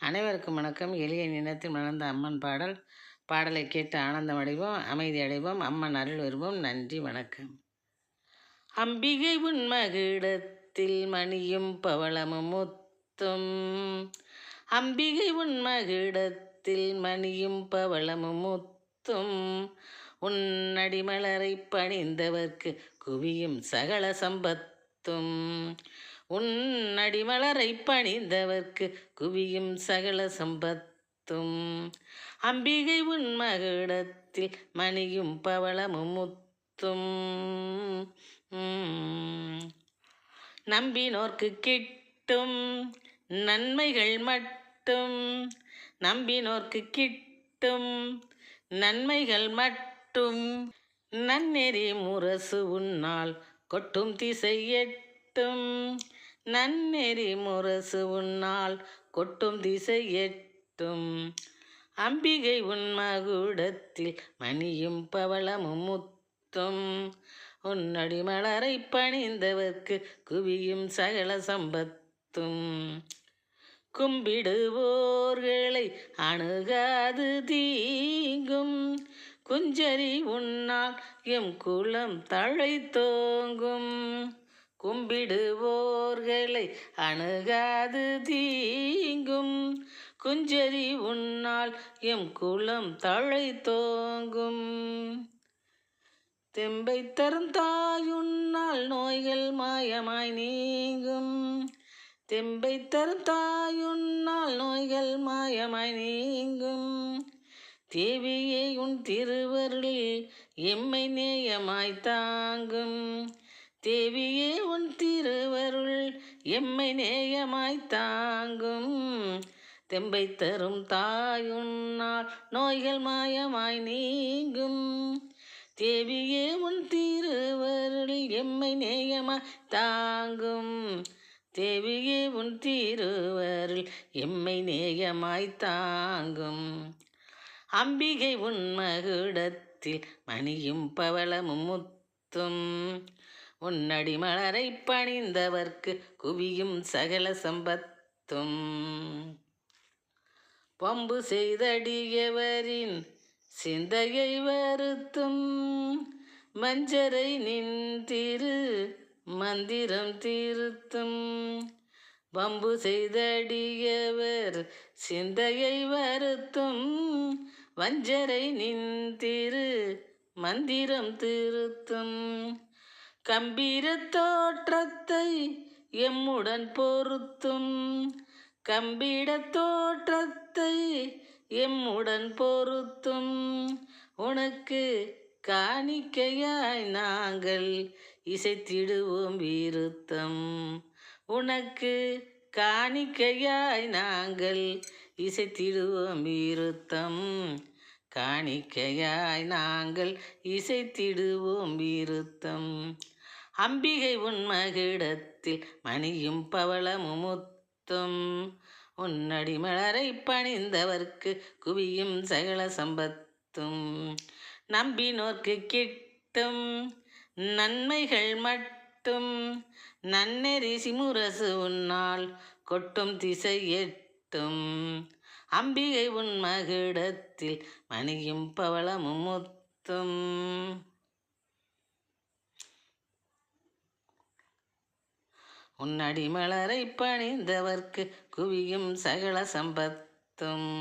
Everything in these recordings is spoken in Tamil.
அனைவருக்கும் வணக்கம். எளிய நினைத்தில் மலர்ந்த அம்மன் பாடலை கேட்டு ஆனந்தம் அடைவோம், அமைதி அடைவோம், அம்மன் அருள் வருவோம். நன்றி, வணக்கம். அம்பிகை உன் மகிடத்தில் மணியும் பவளமும் முத்தும், அம்பிகை உன் மகிடத்தில் மணியும் பவளமும் முத்தும், உன் அடிமலரை பணிந்தவர்க்கு குவியும் சகல சம்பத்தும், உன் அடிமலரை பணிந்தவர்க்கு குவியும் சகல சம்பத்தும், அம்பிகை உன் மகுடத்தில் மணியும் பவளமும் முத்தும், நம்பினோர்க்கு கிட்டும் நன்மைகள் மட்டும், நம்பினோர்க்கு கிட்டும் நன்மைகள் மட்டும், நன்னெறி முரசு உன்னால் கொட்டும் திசை எட்டும், நன்னெறி முரசு உன்னால் கொட்டும் திசை எட்டும், அம்பிகை உன் மகுடத்தில் மணியும் பவளமும் முத்தும், உன்னடி மலரை பணிந்தவர்க்கு குவியும் சகல சம்பத்தும், கும்பிடுவோர்களை அணுகாது தீங்கும் குஞ்சரி உன்னால் எம் குலம் தழைத்தோங்கும், கும்பிடுவோர்களை அணுகாது தீங்கும் குஞ்சரி உன்னால் எம் குலம் தழைத்தோங்கும், தெம்பை தரும் தாயுன்னால் நோய்கள் மாயமாய் நீங்கும், தெம்பை தரும் தாயுன்னால் நோய்கள் மாயமாய் நீங்கும், தேவியே உன் திருவருளில் எம்மை நேயமாய் தாங்கும், தேவியே உன் திருவருள் எம்மை நேயமாய் தாங்கும், தெம்பை தரும் தாயுன்னால் நோய்கள் மாயமாய் நீங்கும், தேவியே உன் திருவருள் எம்மை நேயமாய் தாங்கும், தேவியே உன் திருவருள் எம்மை நேயமாய் தாங்கும், அம்பிகை உன் மகுடத்தில் மணியும் பவளமும் முத்தும், உன்னடி மலரை பணிந்தவர்க்கு குவியும் சகல சம்பத்தும், பம்பு செய்தடியவரின் சிந்தையை வருத்தும் மஞ்சரை நின் திரு மந்திரம் திருத்தும், பம்பு செய்தடியவர் சிந்தையை வருத்தும் வஞ்சரை நின் திரு மந்திரம் திருத்தும், கம்பீர தோற்றத்தை எம்முடன் பொருத்தும், கம்பீர தோற்றத்தை எம்முடன் பொருத்தும், உனக்கு காணிக்கையாய் நாங்கள் இசைத்திடுவோம் விருத்தம், உனக்கு காணிக்கையாய் நாங்கள் இசைத்திடுவோம் விருத்தம், காணிக்கையாய் நாங்கள் இசைத்திடுவோம் விருத்தம், அம்பிகை உன் மகிடத்தில் மணியும் பவளமும் முத்தும், உன்னடி மலரை பணிந்தவர்க்கு குவியும் சகல சம்பத்தும், நம்பினோர்க்கு கிட்டும் நன்மைகள் மட்டும், நன்னெறி முரசு உன்னால் கொட்டும் திசை எட்டும், அம்பிகை உன் மகுடத்தில் மணியும் பவளமும் முத்தும், உன்னடி மலரை பணிந்தவர்க்கு குவியும் சகல சம்பத்தும்,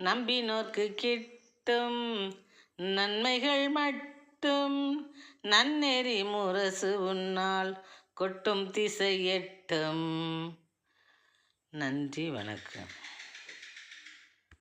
நம்பினோர்க்கு கிட்டும் நன்மைகள் மட்டும், நன்னெறி முரசு உன்னால் கொட்டும் திசை எட்டும். நன்றி, வணக்கம்.